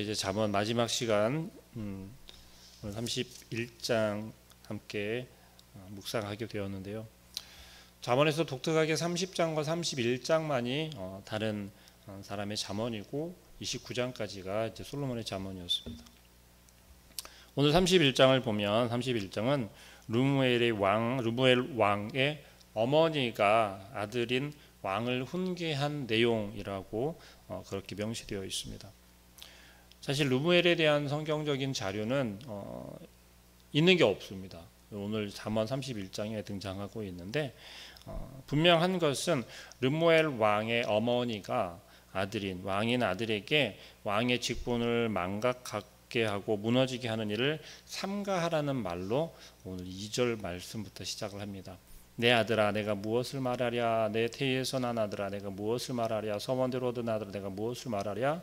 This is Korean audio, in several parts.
이제 잠언 마지막 시간 오늘 31장 함께 묵상하게 되었는데요. 잠언에서 독특하게 30장과 31장만이 다른 사람의 잠언이고 29장까지가 이제 솔로몬의 잠언이었습니다. 오늘 31장을 보면 31장은 르무엘 왕의 어머니가 아들인 왕을 훈계한 내용이라고 그렇게 명시되어 있습니다. 사실 르무엘에 대한 성경적인 자료는 있는 게 없습니다. 오늘 잠언 31장에 등장하고 있는데 분명한 것은 르무엘 왕의 어머니가 왕인 아들에게 왕의 직분을 망각하게 하고 무너지게 하는 일을 삼가하라는 말로 오늘 2절 말씀부터 시작을 합니다. 내 아들아 내가 무엇을 말하랴, 내 태에서 난 아들아 내가 무엇을 말하랴, 서원대로 얻은 아들아 내가 무엇을 말하랴.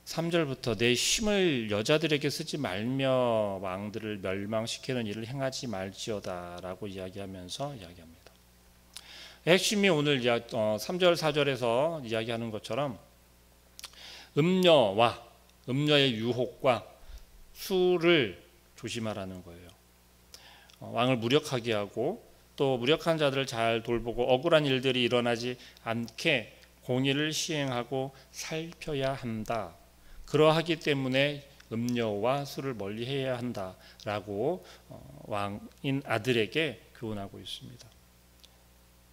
3절부터 내 힘을 여자들에게 쓰지 말며 왕들을 멸망시키는 일을 행하지 말지어다 라고 이야기하면서 이야기합니다. 핵심이 오늘 3절 4절에서 이야기하는 것처럼 음녀의 유혹과 술을 조심하라는 거예요. 왕을 무력하게 하고 또 무력한 자들을 잘 돌보고 억울한 일들이 일어나지 않게 공의를 시행하고 살펴야 한다. 그러하기 때문에 음녀와 술을 멀리해야 한다라고 왕인 아들에게 교훈하고 있습니다.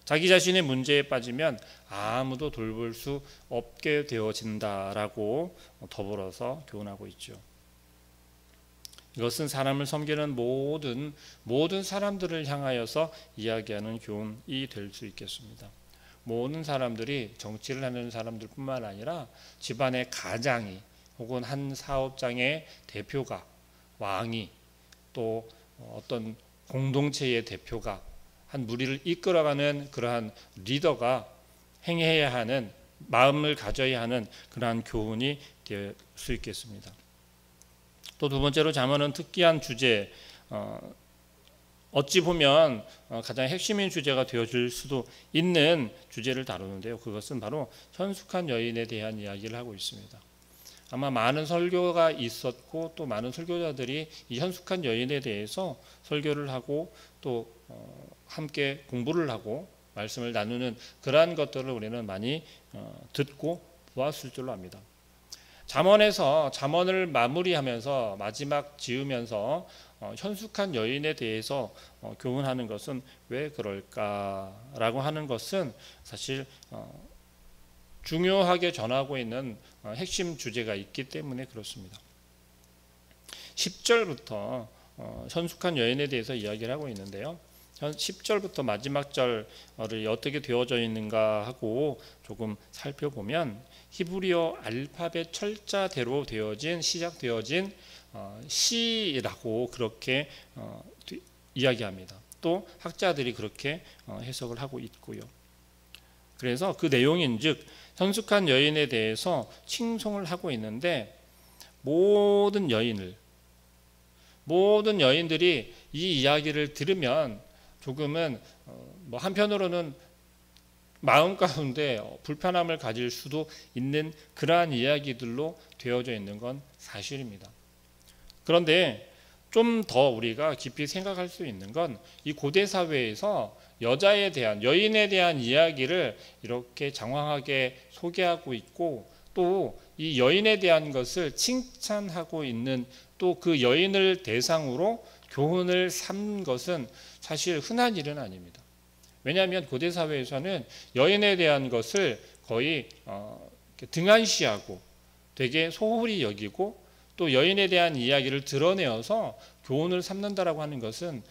자기 자신의 문제에 빠지면 아무도 돌볼 수 없게 되어진다라고 더불어서 교훈하고 있죠. 이것은 사람을 섬기는 모든 사람들을 향하여서 이야기하는 교훈이 될 수 있겠습니다. 모든 사람들이 정치를 하는 사람들뿐만 아니라 집안의 가장이 혹은 한 사업장의 대표가, 왕이, 또 어떤 공동체의 대표가, 한 무리를 이끌어가는 그러한 리더가 행해야 하는, 마음을 가져야 하는 그러한 교훈이 될 수 있겠습니다. 또 두 번째로 잠언은 특이한 주제, 어찌 보면 가장 핵심인 주제가 되어줄 수도 있는 주제를 다루는데요. 그것은 바로 현숙한 여인에 대한 이야기를 하고 있습니다. 아마 많은 설교가 있었고 또 많은 설교자들이 이 현숙한 여인에 대해서 설교를 하고 또 함께 공부를 하고 말씀을 나누는 그러한 것들을 우리는 많이 듣고 보았을 줄로 압니다. 잠언에서 잠언을 마무리하면서 마지막 지으면서 현숙한 여인에 대해서 교훈하는 것은 왜 그럴까라고 하는 것은 사실 중요하게 전하고 있는 핵심 주제가 있기 때문에 그렇습니다. 10절부터 현숙한 여인에 대해서 이야기를 하고 있는데요. 10절부터 마지막 절이 어떻게 되어져 있는가 하고 조금 살펴보면 히브리어 알파벳 철자대로 시작되어진 시라고 그렇게 이야기합니다. 또 학자들이 그렇게 해석을 하고 있고요. 그래서 그 내용인즉 현숙한 여인에 대해서 칭송을 하고 있는데 모든 여인들이 이 이야기를 들으면 조금은 한편으로는 마음 가운데 불편함을 가질 수도 있는 그러한 이야기들로 되어져 있는 건 사실입니다. 그런데 좀 더 우리가 깊이 생각할 수 있는 건 이 고대 사회에서 여인에 대한 이야기를 이렇게 장황하게 소개하고 있고 또 이 여인에 대한 것을 칭찬하고 있는 또 그 여인을 대상으로 교훈을 삼는 것은 사실 흔한 일은 아닙니다. 왜냐하면 고대 사회에서는 여인에 대한 것을 거의 등한시하고 되게 소홀히 여기고 또 여인에 대한 이야기를 드러내어서 교훈을 삼는다라고 하는 것은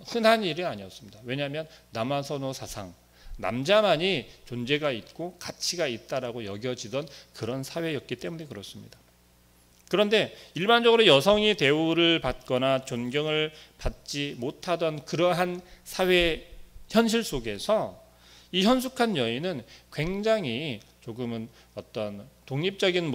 흔한 일이 아니었습니다. 왜냐하면 남아선호 사상, 남자만이 존재가 있고 가치가 있다라고 여겨지던 그런 사회였기 때문에 그렇습니다. 그런데 일반적으로 여성이 대우를 받거나 존경을 받지 못하던 그러한 사회 현실 속에서 이 현숙한 여인은 굉장히 조금은 어떤 독립적인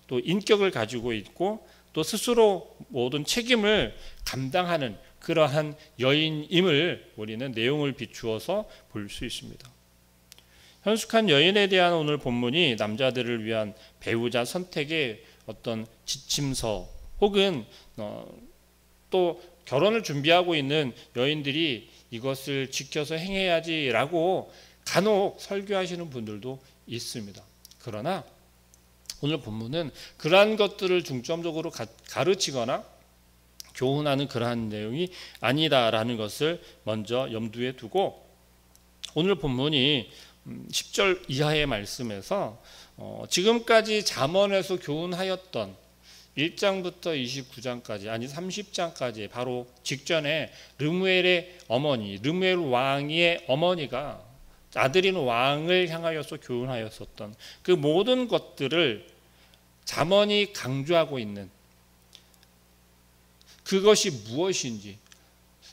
또 인격을 가지고 있고 또 스스로 모든 책임을 감당하는 그러한 여인임을 우리는 내용을 비추어서 볼 수 있습니다. 현숙한 여인에 대한 오늘 본문이 남자들을 위한 배우자 선택의 어떤 지침서 혹은 또 결혼을 준비하고 있는 여인들이 이것을 지켜서 행해야지라고 간혹 설교하시는 분들도 있습니다. 그러나 오늘 본문은 그러한 것들을 중점적으로 가르치거나 교훈하는 그러한 내용이 아니다라는 것을 먼저 염두에 두고 오늘 본문이 10절 이하의 말씀에서 지금까지 잠언에서 교훈하였던 1장부터 29장까지 아니 30장까지 바로 직전에 르무엘의 어머니 르무엘 왕의 어머니가 아들인 왕을 향하여서 교훈하였었던 그 모든 것들을 잠언이 강조하고 있는 그것이 무엇인지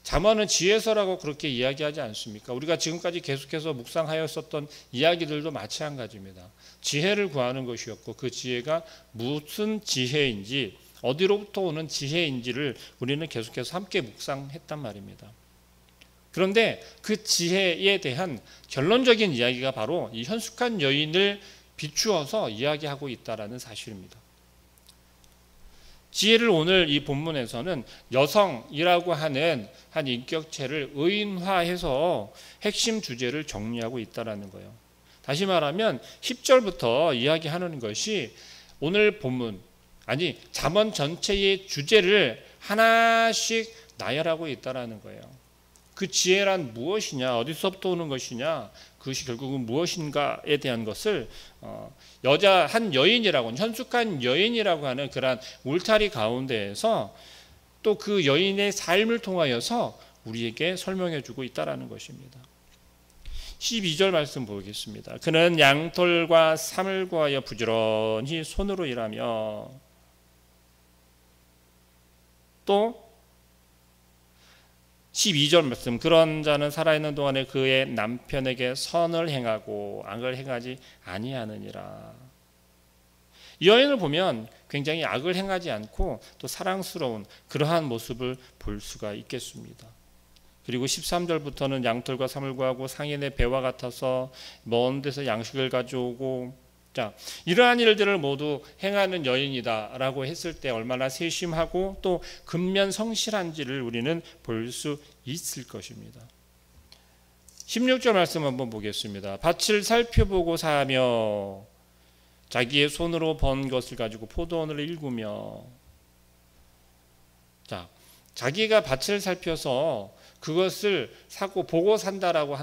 잠언은 지혜서라고 그렇게 이야기하지 않습니까? 우리가 지금까지 계속해서 묵상하였었던 이야기들도 마찬가지입니다. 지혜를 구하는 것이었고 그 지혜가 무슨 지혜인지 어디로부터 오는 지혜인지를 우리는 계속해서 함께 묵상했단 말입니다. 그런데 그 지혜에 대한 결론적인 이야기가 바로 이 현숙한 여인을 비추어서 이야기하고 있다는 사실입니다. 지혜를 오늘 이 본문에서는 여성이라고 하는 한 인격체를 의인화해서 핵심 주제를 정리하고 있다는 거예요. 다시 말하면 10절부터 이야기하는 것이 오늘 본문 아니 잠언 전체의 주제를 하나씩 나열하고 있다는 거예요. 그 지혜란 무엇이냐, 어디서부터 오는 것이냐, 그것이 결국은 무엇인가에 대한 것을 여자 한 여인이라고 현숙한 여인이라고 하는 그러한 울타리 가운데에서 또 그 여인의 삶을 통하여서 우리에게 설명해 주고 있다는 것입니다. 12절 말씀 보겠습니다. 그는 양털과 삼을 구하여 부지런히 손으로 일하며 또 12절 말씀 그런 자는 살아있는 동안에 그의 남편에게 선을 행하고 악을 행하지 아니하느니라. 이 여인을 보면 굉장히 악을 행하지 않고 또 사랑스러운 그러한 모습을 볼 수가 있겠습니다. 그리고 13절부터는 양털과 삼을 구하고 상인의 배와 같아서 먼 데서 양식을 가져오고 자, 이러한 일들을 모두 행하는 여인이다라고 했을 때 얼마나 세심하고 또 근면 성실한지를 우리는 볼 수 있을 것입니다. 16절 말씀 한번 보겠습니다. 밭을 살펴보고 사며 자기의 손으로 번 것을 가지고 포도원을 일구며 자, 자기가 밭을 살펴서 그것을 사고 보고 산다라고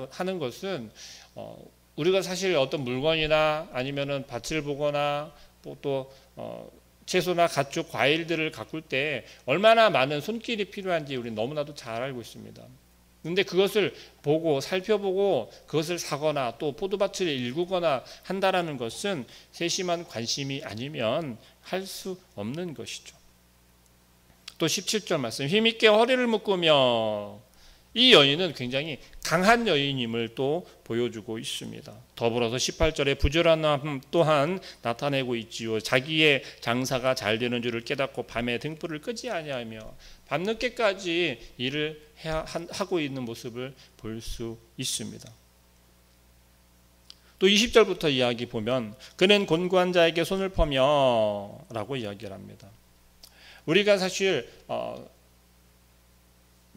하는 것은 우리가 사실 어떤 물건이나 아니면은 밭을 보거나 또 채소나 가축 과일들을 가꿀 때 얼마나 많은 손길이 필요한지 우리는 너무나도 잘 알고 있습니다. 그런데 그것을 보고 살펴보고 그것을 사거나 또 포도밭을 일구거나 한다라는 것은 세심한 관심이 아니면 할 수 없는 것이죠. 또 17절 말씀 힘있게 허리를 묶으며 이 여인은 굉장히 강한 여인임을 또 보여주고 있습니다. 더불어서 18절에 부지런함 또한 나타내고 있지요. 자기의 장사가 잘 되는 줄을 깨닫고 밤에 등불을 끄지 아니하며 밤늦게까지 일을 하고 있는 모습을 볼 수 있습니다. 또 20절부터 이야기 보면 그는 곤고한 자에게 손을 퍼며 라고 이야기를 합니다. 우리가 사실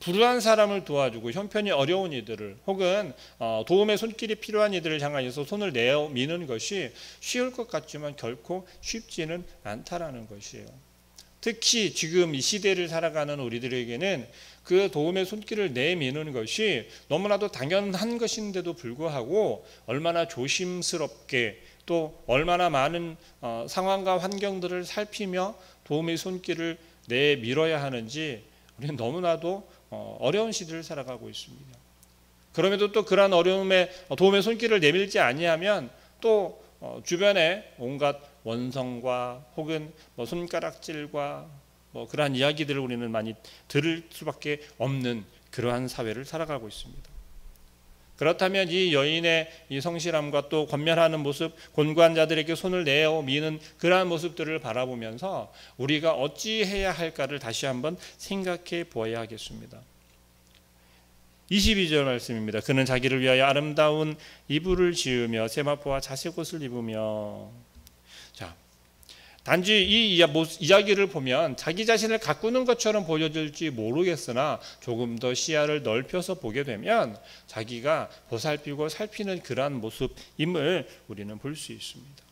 불우한 사람을 도와주고 형편이 어려운 이들을 혹은 도움의 손길이 필요한 이들을 향하여서 손을 내어 미는 것이 쉬울 것 같지만 결코 쉽지는 않다라는 것이에요. 특히 지금 이 시대를 살아가는 우리들에게는 그 도움의 손길을 내미는 것이 너무나도 당연한 것인데도 불구하고 얼마나 조심스럽게 또 얼마나 많은 상황과 환경들을 살피며 도움의 손길을 내밀어야 하는지 우리는 너무나도 어려운 시대를 살아가고 있습니다. 그럼에도 또 그러한 어려움에 도움의 손길을 내밀지 아니하면 또 주변에 온갖 원성과 혹은 손가락질과 그러한 이야기들을 우리는 많이 들을 수밖에 없는 그러한 사회를 살아가고 있습니다. 그렇다면 이 여인의 이 성실함과 또 권면하는 모습, 곤고한 자들에게 손을 내어 미는 그러한 모습들을 바라보면서 우리가 어찌해야 할까를 다시 한번 생각해 보아야 하겠습니다. 22절 말씀입니다. 그는 자기를 위하여 아름다운 이불을 지으며 세마포와 자색 옷을 입으며. 자, 단지 이 이야기를 보면 자기 자신을 가꾸는 것처럼 보여질지 모르겠으나 조금 더 시야를 넓혀서 보게 되면 자기가 보살피고 살피는 그러한 모습임을 우리는 볼 수 있습니다.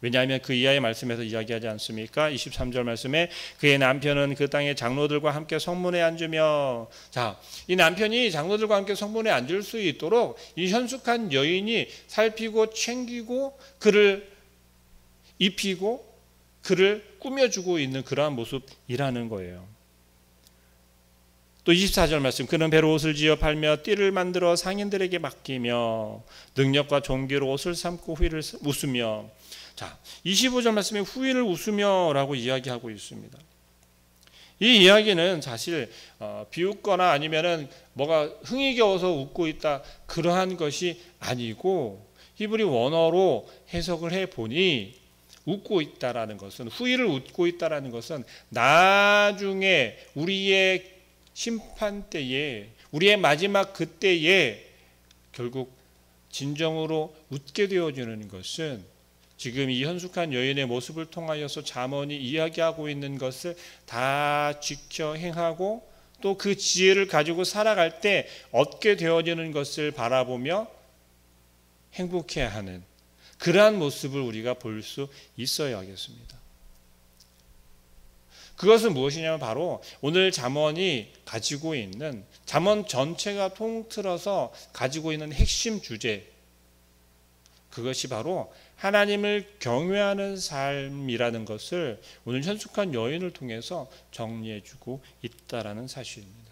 왜냐하면 그 이하의 말씀에서 이야기하지 않습니까? 23절 말씀에 그의 남편은 그 땅의 장로들과 함께 성문에 앉으며. 자, 이 남편이 장로들과 함께 성문에 앉을 수 있도록 이 현숙한 여인이 살피고 챙기고 그를 입히고 그를 꾸며주고 있는 그러한 모습이라는 거예요. 또 24절 말씀, 그는 배로 옷을 지어 팔며 띠를 만들어 상인들에게 맡기며 능력과 종기로 옷을 삼고 후일을 웃으며. 자, 25절 말씀에 후일을 웃으며라고 이야기하고 있습니다. 이 이야기는 사실 비웃거나 아니면은 뭐가 흥이 겨워서 웃고 있다 그러한 것이 아니고 히브리 원어로 해석을 해 보니 웃고 있다라는 것은, 후일을 웃고 있다라는 것은 나중에 우리의 심판 때에, 우리의 마지막 그때에 결국 진정으로 웃게 되어지는 것은 지금 이 현숙한 여인의 모습을 통하여서 잠언이 이야기하고 있는 것을 다 지켜 행하고 또 그 지혜를 가지고 살아갈 때 얻게 되어지는 것을 바라보며 행복해하는 그러한 모습을 우리가 볼 수 있어야 하겠습니다. 그것은 무엇이냐면 바로 오늘 잠언이 가지고 있는, 잠언 전체가 통틀어서 가지고 있는 핵심 주제, 그것이 바로 하나님을 경외하는 삶이라는 것을 오늘 현숙한 여인을 통해서 정리해주고 있다라는 사실입니다.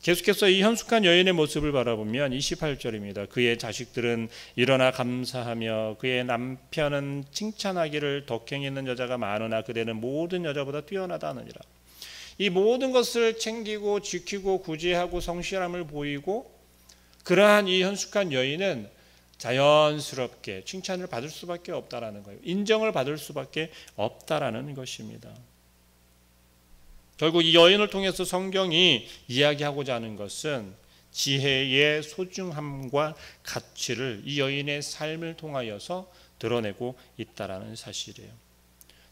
계속해서 이 현숙한 여인의 모습을 바라보면 28절입니다. 그의 자식들은 일어나 감사하며 그의 남편은 칭찬하기를 덕행 있는 여자가 많으나 그대는 모든 여자보다 뛰어나다 하느니라. 이 모든 것을 챙기고 지키고 구제하고 성실함을 보이고 그러한 이 현숙한 여인은 자연스럽게 칭찬을 받을 수밖에 없다라는 거예요. 인정을 받을 수밖에 없다라는 것입니다. 결국 이 여인을 통해서 성경이 이야기하고자 하는 것은 지혜의 소중함과 가치를 이 여인의 삶을 통하여서 드러내고 있다라는 사실이에요.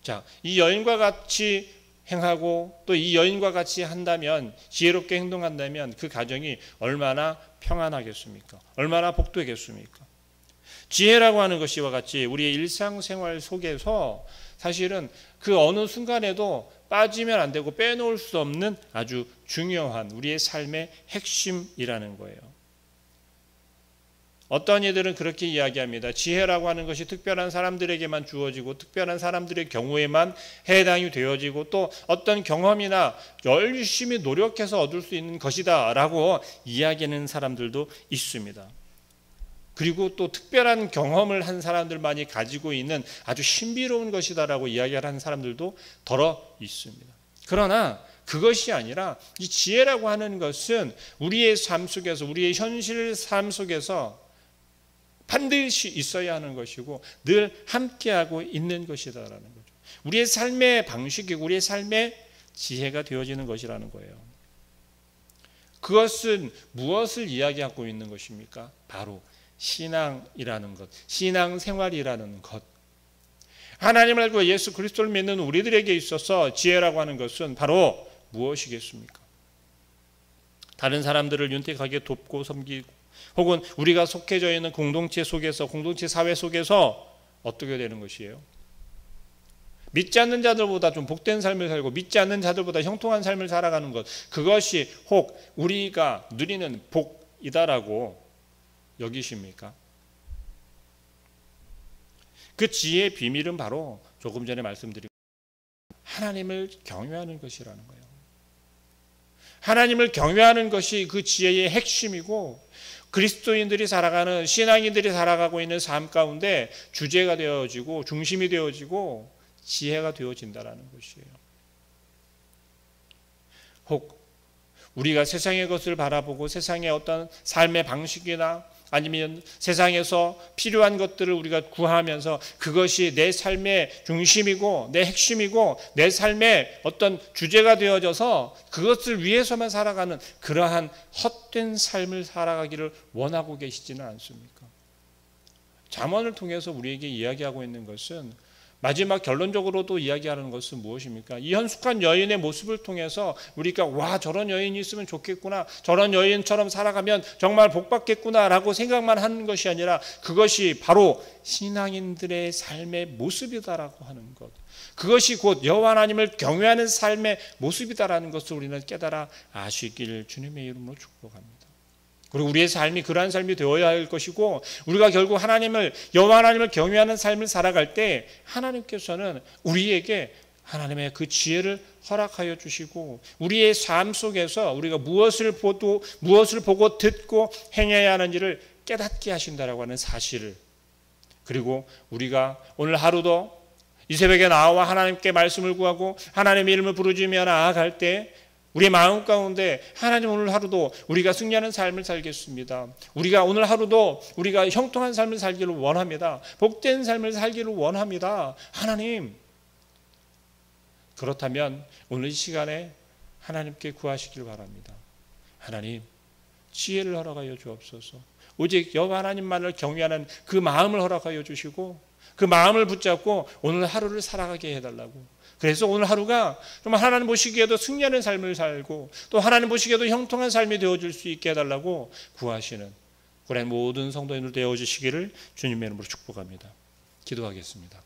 자, 이 여인과 같이 행하고 또 이 여인과 같이 한다면, 지혜롭게 행동한다면 그 가정이 얼마나 평안하겠습니까? 얼마나 복되겠습니까? 지혜라고 하는 것이와 같이 우리의 일상생활 속에서 사실은 그 어느 순간에도 빠지면 안 되고 빼놓을 수 없는 아주 중요한 우리의 삶의 핵심이라는 거예요. 어떤 이들은 그렇게 이야기합니다. 지혜라고 하는 것이 특별한 사람들에게만 주어지고 특별한 사람들의 경우에만 해당이 되어지고 또 어떤 경험이나 열심히 노력해서 얻을 수 있는 것이다 라고 이야기하는 사람들도 있습니다. 그리고 또 특별한 경험을 한 사람들만이 가지고 있는 아주 신비로운 것이다라고 이야기하는 사람들도 더러 있습니다. 그러나 그것이 아니라 이 지혜라고 하는 것은 우리의 삶 속에서, 우리의 현실 삶 속에서 반드시 있어야 하는 것이고 늘 함께하고 있는 것이다라는 거죠. 우리의 삶의 방식이고 우리의 삶의 지혜가 되어지는 것이라는 거예요. 그것은 무엇을 이야기하고 있는 것입니까? 바로 신앙이라는 것, 신앙생활이라는 것. 하나님을 알고 예수 그리스도를 믿는 우리들에게 있어서 지혜라고 하는 것은 바로 무엇이겠습니까? 다른 사람들을 윤택하게 돕고 섬기고 혹은 우리가 속해져 있는 공동체 속에서, 공동체 사회 속에서 어떻게 되는 것이에요? 믿지 않는 자들보다 좀 복된 삶을 살고 믿지 않는 자들보다 형통한 삶을 살아가는 것, 그것이 혹 우리가 누리는 복이다라고 여기십니까? 그 지혜의 비밀은 바로 조금 전에 말씀드린 하나님을 경외하는 것이라는 거예요. 하나님을 경외하는 것이 그 지혜의 핵심이고 그리스도인들이 살아가는, 신앙인들이 살아가고 있는 삶 가운데 주제가 되어지고 중심이 되어지고 지혜가 되어진다라는 것이에요. 혹 우리가 세상의 것을 바라보고 세상의 어떤 삶의 방식이나 아니면 세상에서 필요한 것들을 우리가 구하면서 그것이 내 삶의 중심이고 내 핵심이고 내 삶의 어떤 주제가 되어져서 그것을 위해서만 살아가는 그러한 헛된 삶을 살아가기를 원하고 계시지는 않습니까? 잠언을 통해서 우리에게 이야기하고 있는 것은, 마지막 결론적으로도 이야기하는 것은 무엇입니까? 이 현숙한 여인의 모습을 통해서 우리가 와, 저런 여인이 있으면 좋겠구나, 저런 여인처럼 살아가면 정말 복받겠구나 라고 생각만 하는 것이 아니라 그것이 바로 신앙인들의 삶의 모습이다라고 하는 것, 그것이 곧 여호와 하나님을 경외하는 삶의 모습이다라는 것을 우리는 깨달아 아시길 주님의 이름으로 축복합니다. 그리고 우리의 삶이 그러한 삶이 되어야 할 것이고, 우리가 결국 여호와 하나님을 경외하는 삶을 살아갈 때 하나님께서는 우리에게 하나님의 그 지혜를 허락하여 주시고, 우리의 삶 속에서 우리가 무엇을 보고 듣고 행해야 하는지를 깨닫게 하신다라고 하는 사실을, 그리고 우리가 오늘 하루도 이 새벽에 나와 하나님께 말씀을 구하고 하나님의 이름을 부르짖으며 나아갈 때 우리의 마음 가운데 하나님, 오늘 하루도 우리가 승리하는 삶을 살겠습니다. 우리가 오늘 하루도 우리가 형통한 삶을 살기를 원합니다. 복된 삶을 살기를 원합니다. 하나님, 그렇다면 오늘 이 시간에 하나님께 구하시길 바랍니다. 하나님, 지혜를 허락하여 주옵소서. 오직 여호와 하나님만을 경외하는 그 마음을 허락하여 주시고 그 마음을 붙잡고 오늘 하루를 살아가게 해달라고. 그래서 오늘 하루가 정말 하나님 보시기에도 승리하는 삶을 살고 또 하나님 보시기에도 형통한 삶이 되어줄 수 있게 해달라고 구하시는 그런 모든 성도인들 되어주시기를 주님의 이름으로 축복합니다. 기도하겠습니다.